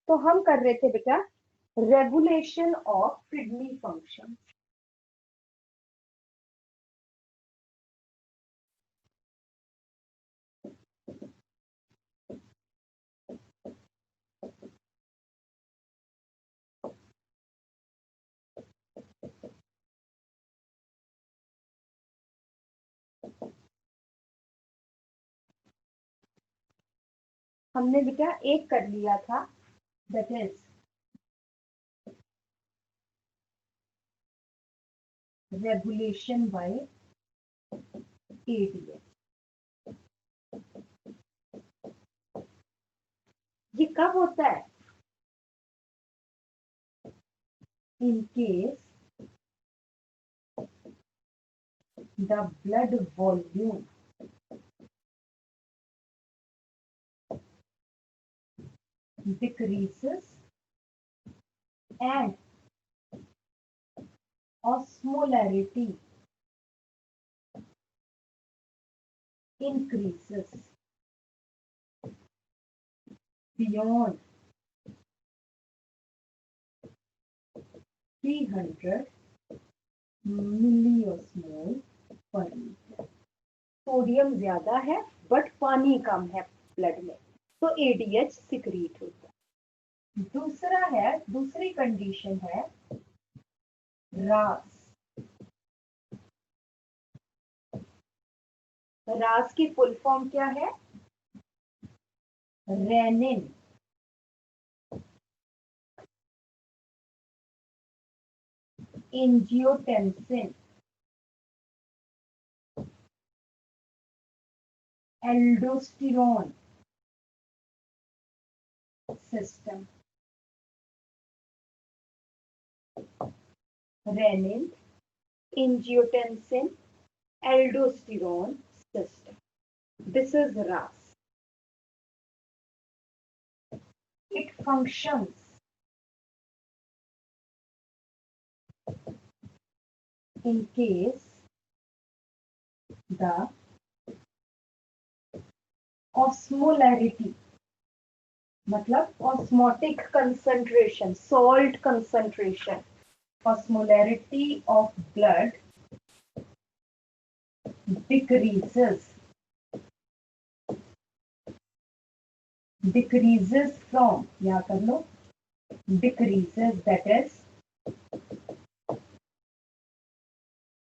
तो हम कर रहे थे बेटा रेगुलेशन ऑफ किडनी फंक्शन। हमने बेटा एक कर लिया था, that is regulation bye ADH. ये कब होता है? In case the blood volume decreases and osmolarity increases beyond 300 milliosmol per liter। Sodium ज्यादा है बट पानी कम है ब्लड में, तो एडीएच सिक्रीट होता है। दूसरा है, दूसरी कंडीशन है रास। रास की फुल फॉर्म क्या है? Renin angiotensin aldosterone system. Renin angiotensin aldosterone system. This is RAS. It functions in case the osmolarity, मतलब osmotic concentration, salt concentration, osmolarity of blood decreases from, यहाँ कर लो, decreases, that is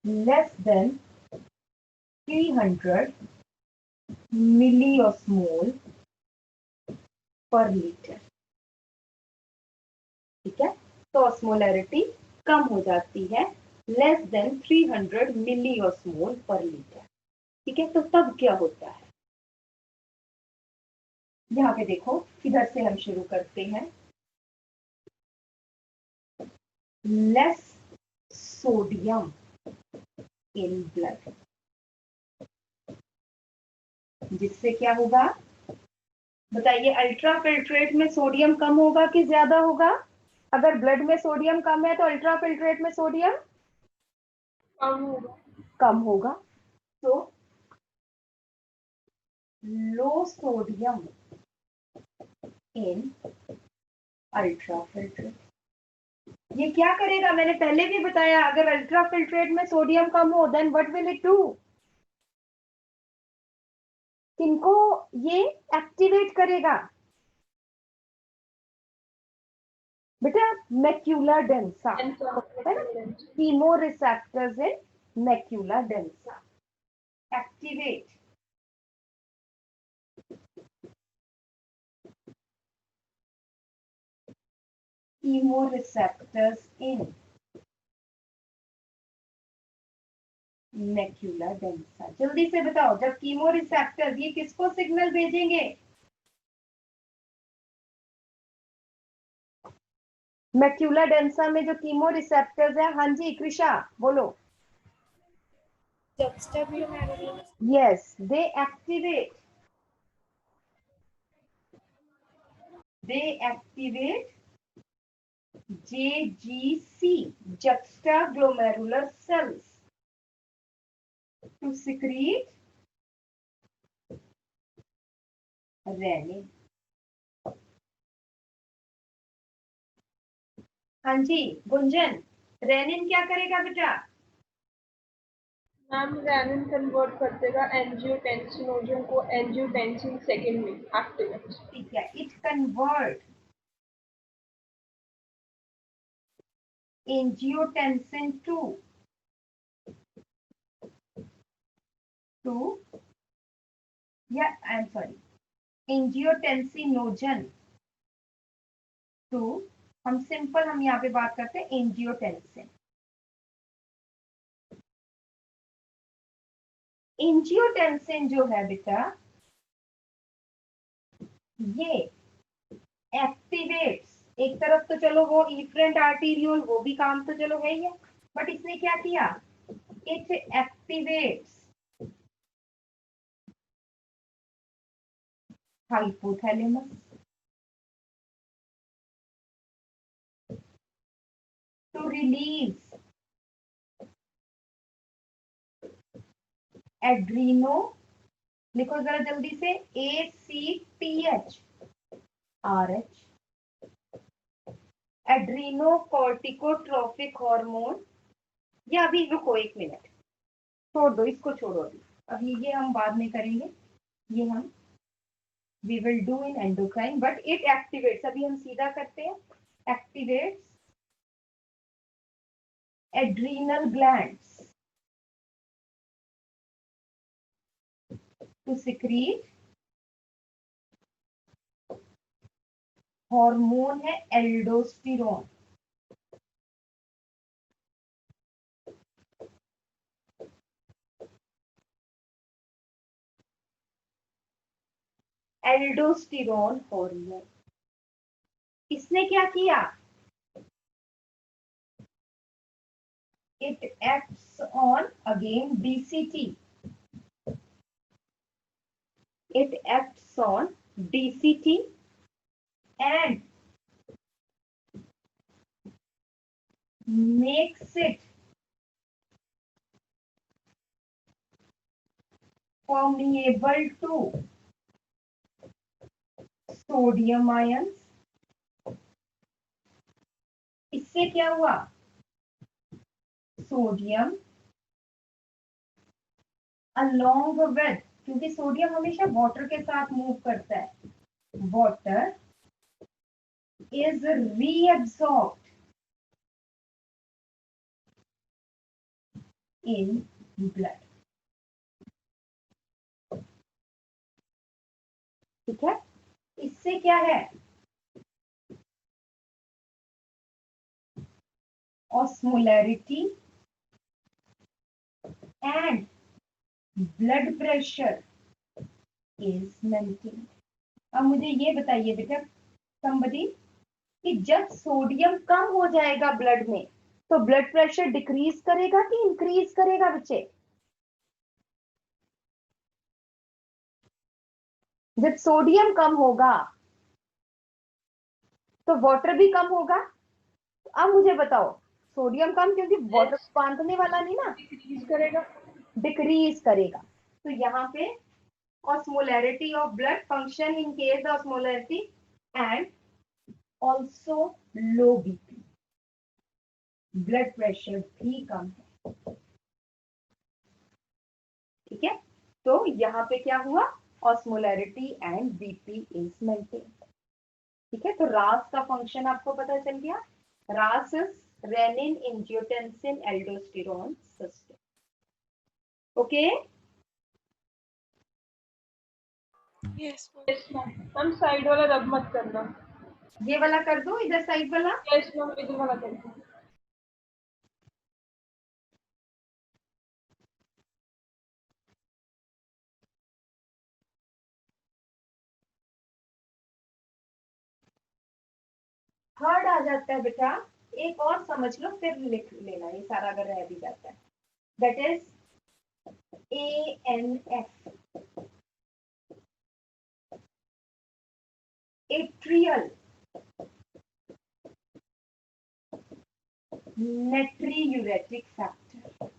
less than 300 milliosmol per liter। ठीक है, तो osmolarity कम हो जाती है, less than 300 milliosmole पर लीटर। ठीक है, तो तब क्या होता है? यहाँ पे देखो, इधर से हम शुरू करते हैं। लेस सोडियम इन ब्लड, जिससे क्या होगा बताइए? अल्ट्रा फिल्ट्रेट में सोडियम कम होगा कि ज्यादा होगा? अगर ब्लड में सोडियम कम है तो अल्ट्रा फिल्ट्रेट में सोडियम कम होगा। तो low sodium in ultra filtrate, ये क्या करेगा? मैंने पहले भी बताया, अगर अल्ट्रा फिल्ट्रेट में सोडियम कम हो then what will it do? किनको ये एक्टिवेट करेगा बेटा? Macula densa, chemoreceptors in macula densa activate chemoreceptors in macula densa. जल्दी से बताओ, जब कीमोरिसेप्टर्स ये किसको सिग्नल भेजेंगे? मैक्यूला डेंसा में जो कीमो रिसेप्टर्स है, हाँ जी कृषा बोलो। Yes, they activate JGC, juxtaglomerular cells, to secrete renin। हाँ जी गुंजन, रेनिन क्या करेगा बेटा? मैम रेनिन कन्वर्ट कर देगा एंजियोटेंसिनोजन को एंजियोटेंसिन सेकेंड में एक्टिवेट। ठीक है, इट कन्वर्ट एंजियोटेंसिन टू या I am sorry angiotensinogen to, हम यहाँ पे बात करते हैं एंजियोटेंसिन। एंजियोटेंसिन जो है बेटा, ये एक्टिवेट्स, एक तरफ तो चलो वो इफरेंट आर्टीरियोल वो भी काम तो चलो है ही है, बट इसने क्या किया, it activates hypothalamus to release adreno, लिखो जरा जल्दी से, ACTH RH, adrenocorticotrophic hormone. ये अभी रुको एक मिनट, छोड़ दो इसको, छोड़ो अभी, अभी ये हम बाद में करेंगे, ये हम we will do in endocrine, but it activates, अभी हम सीधा करते हैं, activates adrenal glands to secrete hormone है एल्डोस्टेरोन। एल्डोस्टेरोन हार्मोन, इसने क्या किया, it acts on again DCT, it acts on DCT and makes it permeable to sodium ions. इससे क्या हुआ, सोडियम अलोंग विद, क्योंकि सोडियम हमेशा वाटर के साथ मूव करता है, water is reabsorbed in blood. ठीक है, इससे क्या है, osmolarity and blood pressure is maintain. अब मुझे ये बताइए बेटा समबडी, कि जब सोडियम कम हो जाएगा ब्लड में तो ब्लड प्रेशर डिक्रीज करेगा कि इंक्रीज करेगा बच्चे? जब सोडियम कम होगा तो वाटर भी कम होगा। तो अब मुझे बताओ, सोडियम कम क्योंकि वाटर बांधने वाला नहीं ना, डिक्रीज करेगा, डिक्रीज करेगा। तो यहाँ पे osmolarity of blood function in case of osmolarity and also low BP, blood pressure भी कम है। ठीक है, तो यहाँ पे क्या हुआ, osmolarity and BP is maintain. ठीक है, तो रास का फंक्शन आपको पता चल गया, रास is renin angiotensin aldosterone system. Okay, yes ma'am side वाला रब मत करना, ये वाला कर दो, इधर साइड वाला। यस मैम इधर वाला कर दो। हार्ड आ जाता है बेटा, एक और समझ लो फिर लिख लेना, ये सारा अगर रह भी जाता है, that is ANF, atrial natriuretic factor.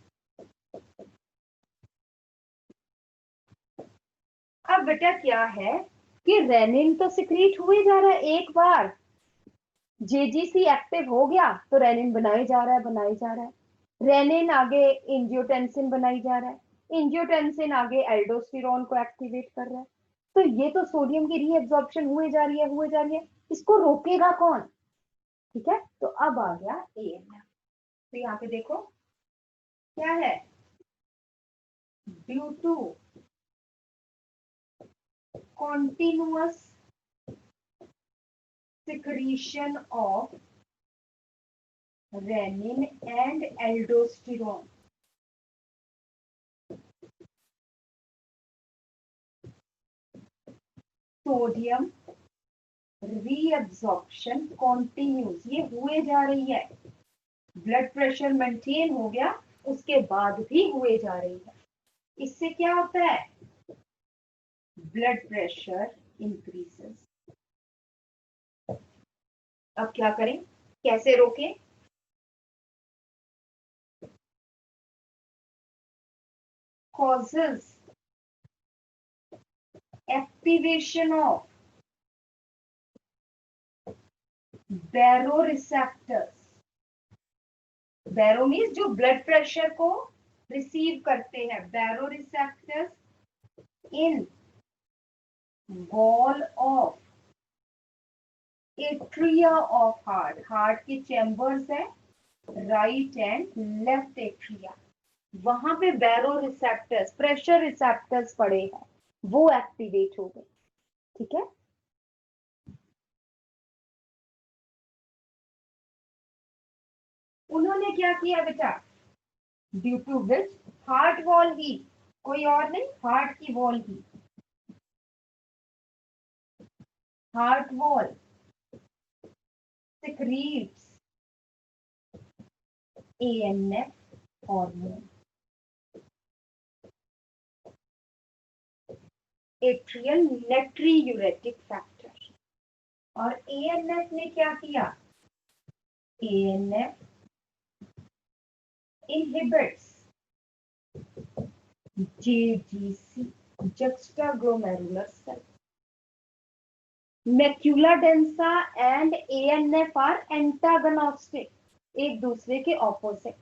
अब बेटा क्या है कि रेनिन तो सिक्रीट हुए जा रहा है एक बार, जेजीसी एक्टिव हो गया तो रेनिन बनाई जा रहा है, बनाई जा रहा है। रेनिन आगे एंजियोटेंसिन बनाई जा रहा है, एंजियोटेंसिन आगे एल्डोस्टेरोन को एक्टिवेट कर रहा है। तो ये तो सोडियम की रीएब्जॉर्प्शन हुए जा रही है, हुए जा रही है। इसको रोकेगा कौन? ठीक है, तो अब आ गया एएनएफ। तो यहाँ पे देखो क्या है, due to continuous secretion of renin and aldosterone, sodium reabsorption continuous, ये हुए जा रही है। ब्लड प्रेशर मेंटेन हो गया, उसके बाद भी हुए जा रही है। इससे क्या होता है, ब्लड प्रेशर इंक्रीजेस। अब क्या करें, कैसे रोकें? causes activation of baroreceptors। Baro means जो ब्लड प्रेशर को रिसीव करते हैं, baroreceptors in wall of atria of heart. Heart के चैम्बर्स है, राइट एंड लेफ्ट एट्रिया, वहां पे बैरोरिसेप्टर्स, प्रेशर रिसेप्टर्स पड़े हैं, वो एक्टिवेट हो गए। ठीक है, उन्होंने क्या किया बेटा, due to which heart wall ही, कोई और नहीं, हार्ट की वॉल ही, heart wall secretes ANF hormone, atrial natriuretic factor। और ANF ने क्या किया, ANF inhibits JGC, juxtaglomerular cell। Macula densa and ANF are antagonistic, एक दूसरे के opposite.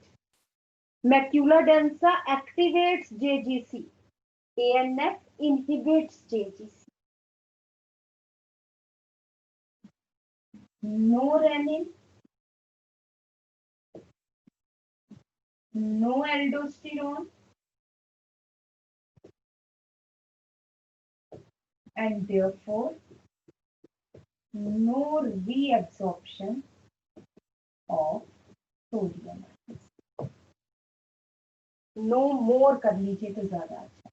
Macula densa activates JGC, ANF inhibits JGC। No renin, no aldosterone, and therefore no reabsorption of sodium। no more कर लीजिए तो ज्यादा अच्छा।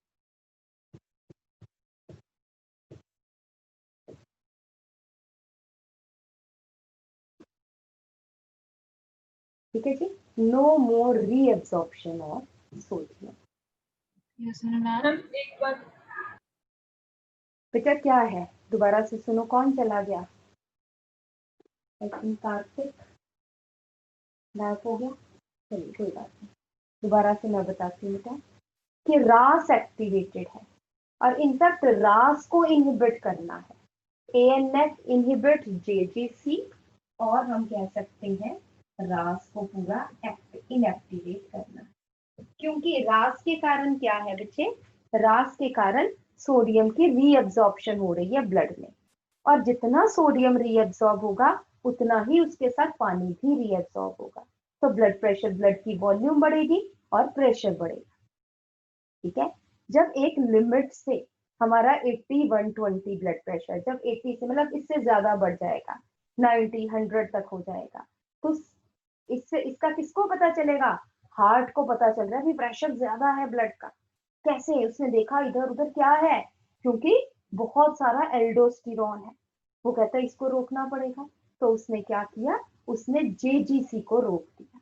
ठीक है जी, no more reabsorption of sodium। Yes ma'am. एक बार बेटा क्या है, दोबारा से सुनो, कौन चला गया? आई थिंक कार्तिक गायब हो गया। चलिए कोई बात नहीं, दोबारा से मैं बताती हूँ बेटा कि रास एक्टिवेटेड है, और इनफैक्ट रास को इनहिबिट करना है। ANF इनहिबिट JGC, और हम कह सकते हैं रास को पूरा इनएक्टिवेट करना है। क्योंकि रास के कारण क्या है बच्चे, रास के कारण सोडियम की रीअब्जॉर्प्शन हो रही है ब्लड में, और जितना सोडियम रीअब्सॉर्ब होगा उतना ही उसके साथ पानी भी रीअब्सॉर्ब होगा। तो ब्लड प्रेशर, ब्लड की वॉल्यूम बढ़ेगी और प्रेशर बढ़ेगा। ठीक है, जब एक लिमिट से हमारा 80 120 ब्लड प्रेशर, जब 80 से मतलब इससे ज्यादा बढ़ जाएगा, 90 100 तक हो जाएगा, तो इससे इसका किसको पता चलेगा, हार्ट को पता चल रहा है कि प्रेशर ज्यादा है ब्लड का। कैसे, उसने देखा इधर उधर क्या है, क्योंकि बहुत सारा एल्डोस्टेरोन है, वो कहता है इसको रोकना पड़ेगा। तो उसने क्या किया, उसने JGC को रोक दिया।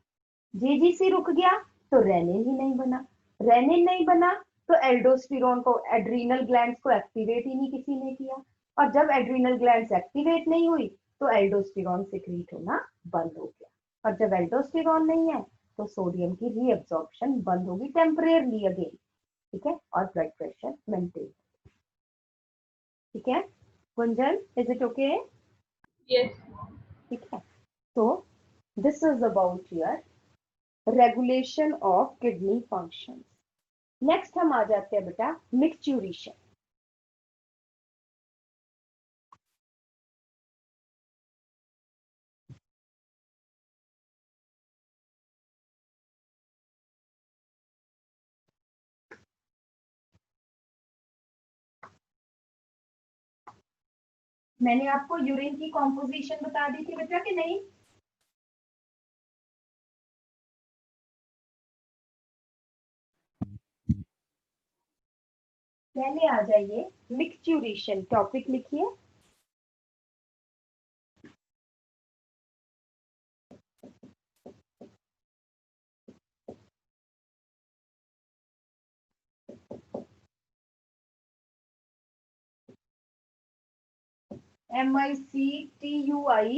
JGC रुक गया तो रेनिन ही नहीं बना, रेनिन नहीं बना तो एल्डोस्टेरोन को, एड्रीनल ग्लैंड्स को एक्टिवेट ही नहीं किसी ने किया, और जब एड्रीनल ग्लैंड्स एक्टिवेट नहीं हुई तो एल्डोस्टेरोन सिक्रीट होना बंद हो गया, और जब एल्डोस्टेरोन नहीं है तो सोडियम की रीअब्जॉर्प्शन बंद होगी टेम्परेरली अगेन। ठीक है, और ब्लड प्रेशर मेंटेन। ठीक है Gunjan, is it okay? Yes ठीक है, So this is about your regulation of kidney functions. Next हम आ जाते हैं बेटा मिक्सचुरेशन। मैंने आपको यूरिन की कॉम्पोजिशन बता दी थी बेटा कि नहीं? पहले आ जाइए मिक्सचुरेशन, टॉपिक लिखिए। MICTUI।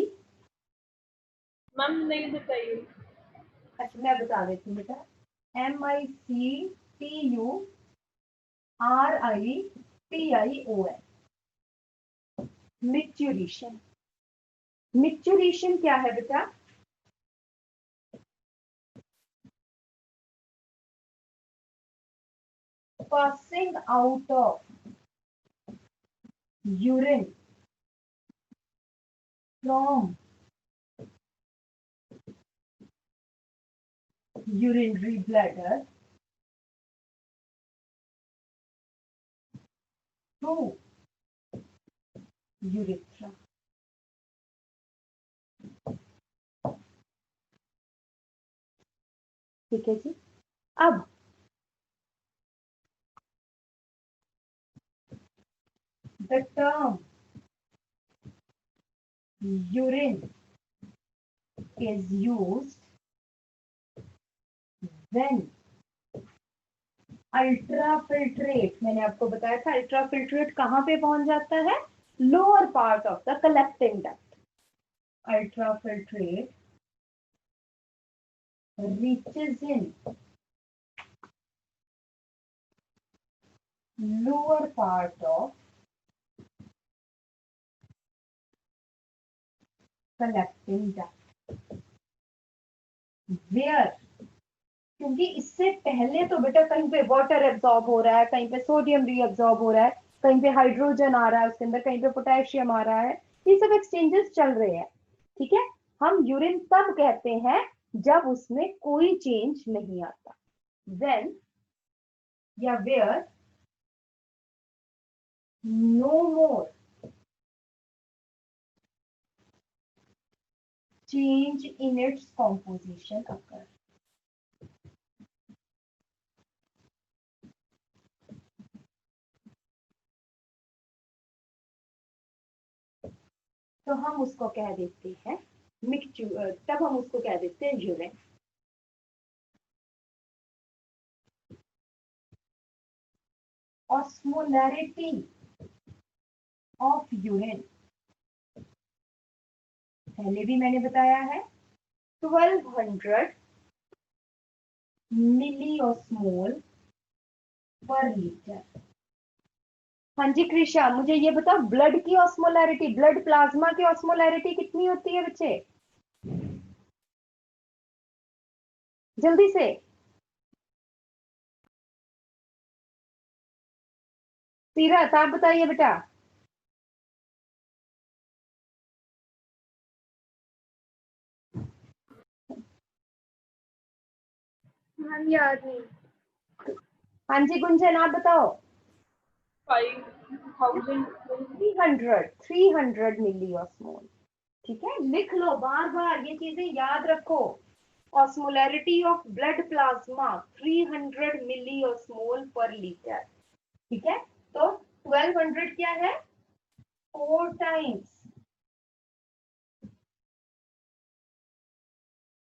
मैम नहीं बताइए। अच्छा मैं बता देती हूँ बेटा, MICTURITION, मिक्सचुरेशन। मिक्सचुरेशन क्या है बेटा? Passing out of urine from urinary bladder to urethra। ठीक है जी। अब the term urine is used when ultrafiltrate, मैंने आपको बताया था अल्ट्राफिल्ट्रेट कहां पे पहुंच जाता है? Lower part of the collecting duct. Ultrafiltrate reaches in lower part of collecting duct where, क्योंकि इससे पहले तो बेटा कहीं पे वाटर एब्जॉर्ब हो रहा है, कहीं पे सोडियम रीअब्जॉर्ब हो रहा है, कहीं पे हाइड्रोजन आ रहा है उसके अंदर, कहीं पे पोटेशियम आ रहा है, ये सब एक्सचेंजेस चल रहे हैं। ठीक है, हम यूरिन तब कहते हैं जब उसमें कोई चेंज नहीं आता, when या where no more change in its composition occurs। तो हम उसको कह देते हैं मिक्सचर, तब हम उसको कह देते हैं यूरिन। ऑस्मोलैरिटी ऑफ यूरिन पहले भी मैंने बताया है 1200 मिलीऑस्मोल पर लीटर। हाँ जी कृषा, मुझे ये बताओ ब्लड की ऑस्मोलैरिटी, ब्लड प्लाज्मा की ऑस्मोलैरिटी कितनी होती है बच्चे? जल्दी से। सीरत आप बताइए बेटा। मैम याद नहीं। हाँ जी गुंजन आप बताओ। 5000। 300 मिलीऑस्मोल। ठीक है, लिख लो बार बार, ये चीजें याद रखो। Osmolarity of blood plasma 300 milliosmole पर लीटर। ठीक है, तो 1200 क्या है? 4 times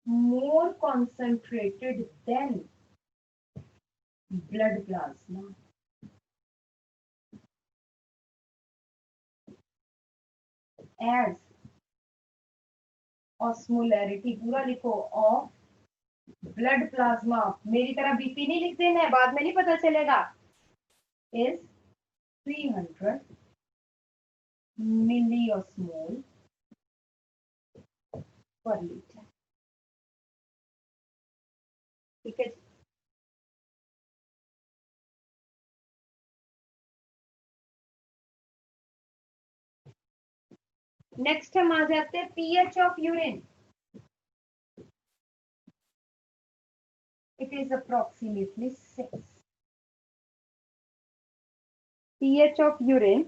more concentrated than blood plasma। as osmolarity, पूरा लिखो, of blood plasma, मेरी तरह बीपी नहीं लिख देना है, बाद में नहीं पता चलेगा, is 300 milliosmol पर लीटर। ठीक है जी। नेक्स्ट हम आ जाते हैं pH of urine. It is approximately 6। PH of urine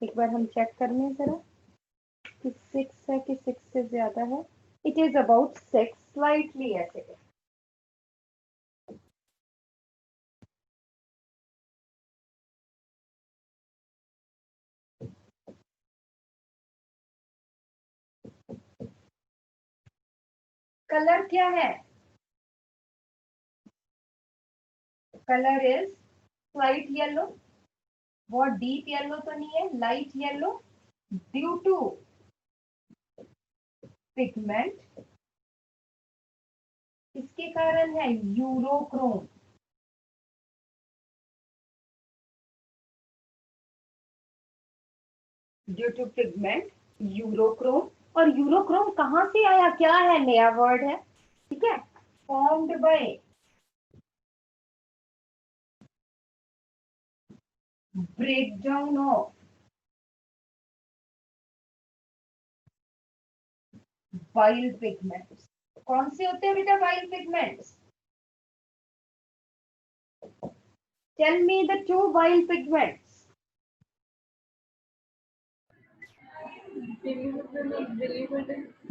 एक बार हम चेक कर लें जरा कि 6 है कि 6 से ज्यादा है। It is about 6, slightly acidic. Colour क्या है? Colour is slight yellow. बहुत डीप येलो तो नहीं है, light yellow, due to pigment. इसके कारण है urochrome. Due to pigment urochrome. और यूरोक्रोम कहां से आया, क्या है, नया वर्ड है। ठीक है, formed by breakdown of bile pigments. कौन से होते हैं बेटा bile pigments? Tell me the 2 bile pigments.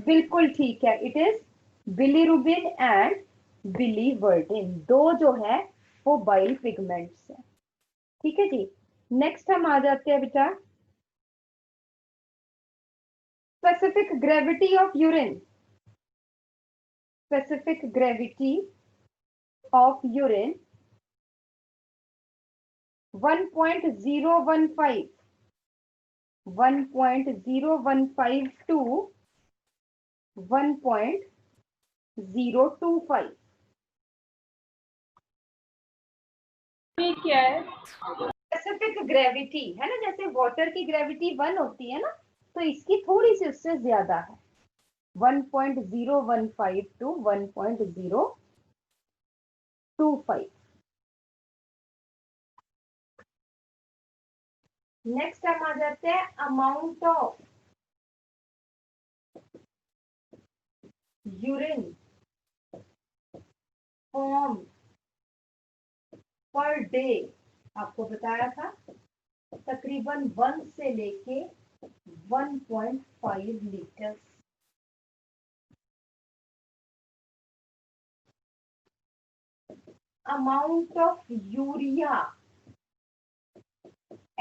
बिल्कुल ठीक है, it is bilirubin and biliverdin. दो जो है वो बाइल पिगमेंट्स है। ठीक है जी। नेक्स्ट हम आ जाते हैं बेटा specific gravity of urine. Specific gravity of urine 1.015 to 1.025। ये क्या है? स्पेसिफिक ग्रेविटी है ना, जैसे वाटर की ग्रेविटी 1 होती है ना, तो इसकी थोड़ी सी उससे ज्यादा है, 1.015 to 1.025। नेक्स्ट हम आ जाते हैं amount of urine form per day. आपको बताया था तकरीबन 1 से लेके 1.5 litre. Amount of urea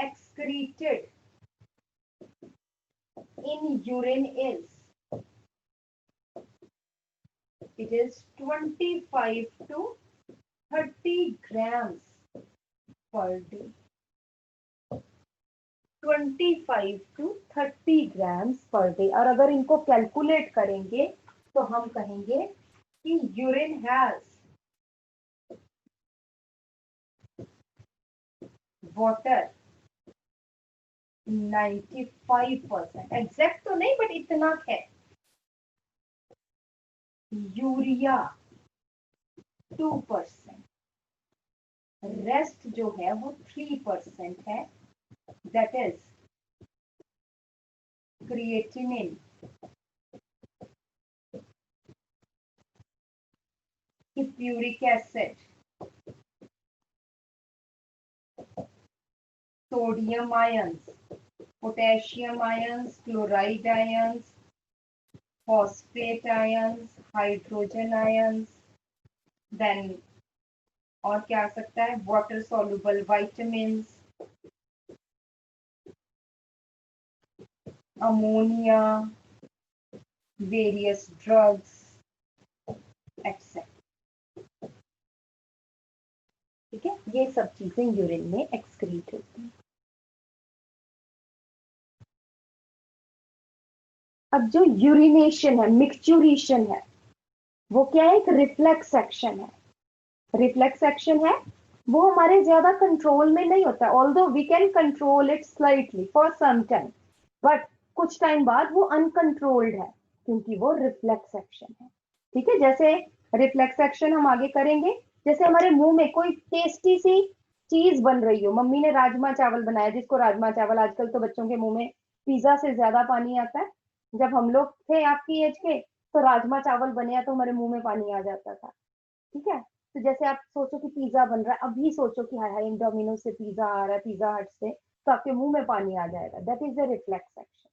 excreted in urine is, it is 25 to 30 grams per day। 25 to 30 grams per day। और अगर इनको कैलकुलेट करेंगे तो हम कहेंगे कि यूरिन हैज वाटर 95%, एग्जैक्ट तो नहीं बट इतना है। यूरिया 2%, रेस्ट जो है वो 3% है, that is creatinine, uric acid, sodium ions, potassium ions, chloride ions, phosphate ions, hydrogen ions, then और क्या आ सकता है, water soluble vitamins, ammonia, various drugs etcetera. ठीक है, ये सब चीजें यूरिन में एक्सक्रीट होती हैं। अब जो यूरिनेशन है, मिक्सचुरेशन है, वो क्या है, एक रिफ्लेक्स एक्शन है। रिफ्लेक्स एक्शन है वो हमारे ज्यादा कंट्रोल में नहीं होता, although we can control it slightly for some time, but कुछ टाइम बाद वो अनकंट्रोल्ड है। क्योंकि वो रिफ्लेक्स एक्शन है। ठीक है, जैसे रिफ्लेक्स एक्शन हम आगे करेंगे, जैसे हमारे मुंह में कोई टेस्टी सी चीज बन रही हो, मम्मी ने राजमा चावल बनाया, जिसको राजमा चावल, आजकल तो बच्चों के मुंह में पिज्जा से ज्यादा पानी आता है। जब हम लोग थे आपकी एज के तो राजमा चावल बने तो हमारे मुंह में पानी आ जाता था। ठीक है, तो जैसे आप सोचो कि पिज्जा बन रहा है, अभी सोचो कि हाय हाय डोमिनोज से पिज्जा आ रहा है, पिज्जा हट से, तो आपके मुंह में पानी आ जाएगा। That is the reflex action.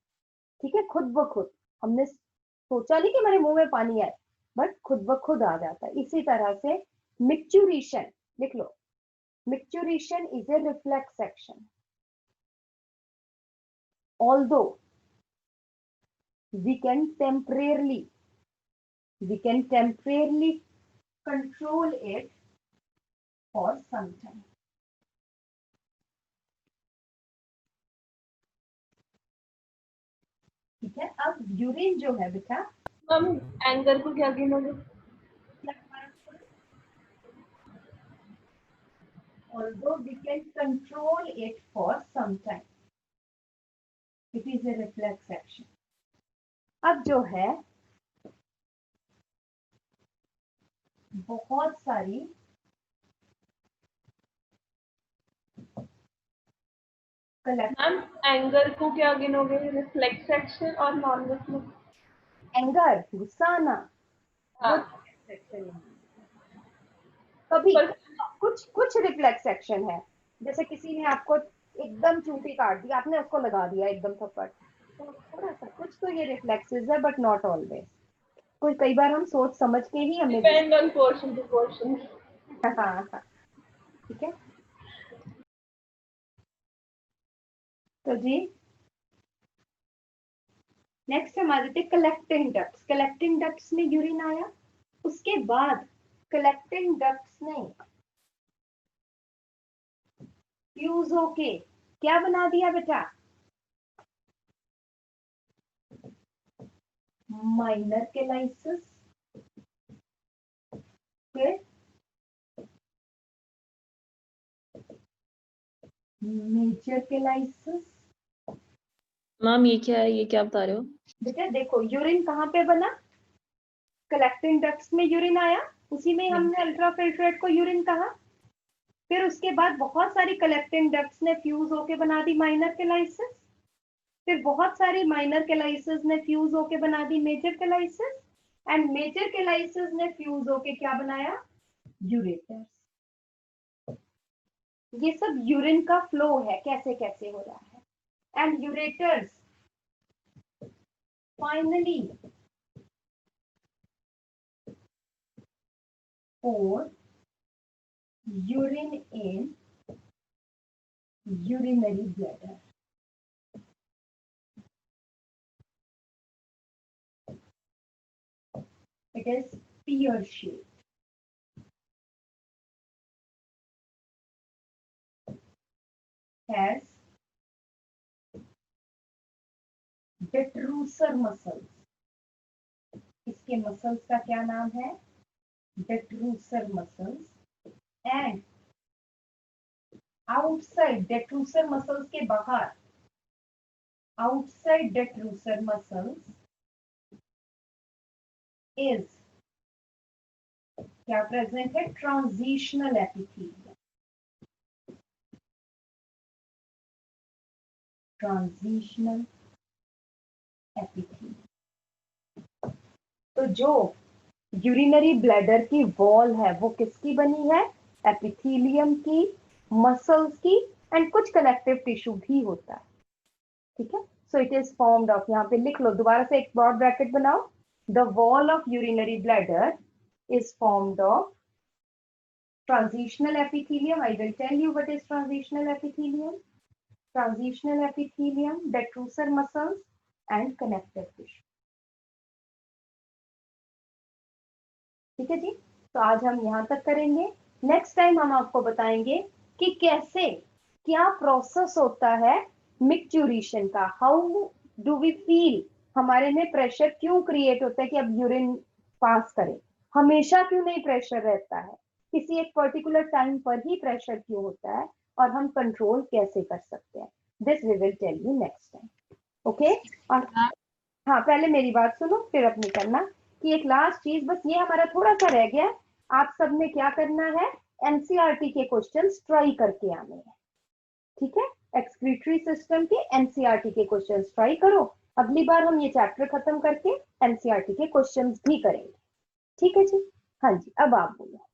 ठीक है, खुद ब खुद, हमने सोचा नहीं कि मेरे मुंह में पानी आए, बट खुद ब खुद आ जाता है। इसी तरह से मिक्चुरेशन, लिख लो, micturition is a reflex action. although we can temporarily control it for some time. ठीक है, अब यूरिन जो है बेटा, मैम एंगर को क्या गिनोगे? although we can control it for some time, it is a reflex action. अब जो है बहुत सारी मैम एंगर को क्या गिनोगे? रिफ्लेक्स एक्शन और नॉन रिफ्लेक्स? एंगर, गुस्सा आना, हाँ। कभी कुछ रिफ्लेक्स एक्शन है, जैसे किसी ने आपको एकदम चूंटी काट दी, आपने उसको लगा दिया एकदम थप्पड़, तो थोड़ा सा कुछ तो ये रिफ्लेक्सेस है, बट नॉट ऑलवेज। कोई कई बार हम सोच समझ के ही हमें depend on person to person. हाँ, ठीक है। तो जी नेक्स्ट हम आ जाते हैं कलेक्टिंग डक्ट्स। कलेक्टिंग डक्ट्स में यूरिन आया, उसके बाद कलेक्टिंग डक्ट्स ने फ्यूज होके क्या बना दिया बेटा? माइनर केलाइसिस, फिर मेजर केलाइसिस। मैम ये क्या है, ये क्या बता रहे हो? बेटा देखो, यूरिन कहाँ पे बना? कलेक्टिंग डक्ट्स में यूरिन आया, उसी में हमने अल्ट्राफिल्ट्रेट को यूरिन कहा। फिर उसके बाद बहुत सारी कलेक्टिंग डक्ट्स ने फ्यूज होके बना दी माइनर केलाइसिस, फिर बहुत सारी माइनर केलाइसिस ने फ्यूज होके बना दी मेजर केलाइसिस, एंड मेजर केलाइसिस ने फ्यूज होके क्या बनाया? यूरेटर्स। ये सब यूरिन का फ्लो है, कैसे कैसे हो रहा है। And ureters finally pour urine in urinary bladder. It is pear shaped. Has detrusor muscles. इसके मसल्स का क्या नाम है? detrusor muscles. And outside detrusor muscles के बाहर, outside detrusor muscles is क्या प्रेजेंट है? Transitional epithelium. Transitional epithelium. तो जो यूरिनरी ब्लैडर की वॉल है वो किसकी बनी है? एपिथेलियम की, मसल्स की, एंड कुछ कनेक्टिव टिश्यू भी होता है। ठीक है, so it is formed of, यहाँ पे लिख लो दोबारा से, एक ब्रॉड ब्रैकेट बनाओ, the wall of urinary bladder is formed of transitional epithelium. I will tell you what is transitional epithelium. Transitional epithelium, detrusor muscles and connective tissue. ठीक है जी, तो आज हम यहाँ तक करेंगे। नेक्स्ट टाइम हम आपको बताएंगे कि कैसे, क्या प्रोसेस होता है मिक्चुरेशन का। हाउ डू वी फील, हमारे में प्रेशर क्यों क्रिएट होता है कि अब यूरिन पास करें, हमेशा क्यों नहीं प्रेशर रहता है, किसी एक पर्टिकुलर टाइम पर ही प्रेशर क्यों होता है, और हम कंट्रोल कैसे कर सकते हैं। This we will tell you next time. Okay, और हाँ पहले मेरी बात सुनो फिर अपनी करना कि एक लास्ट चीज बस ये हमारा थोड़ा सा रह गया। आप सबने क्या करना है, एनसीईआरटी के क्वेश्चंस ट्राई करके आने हैं, ठीक है। एक्सक्रीटरी सिस्टम के एनसीईआरटी के क्वेश्चंस ट्राई करो। अगली बार हम ये चैप्टर खत्म करके एनसीईआरटी के क्वेश्चंस भी करेंगे, ठीक है जी। हाँ जी अब आप बोलो।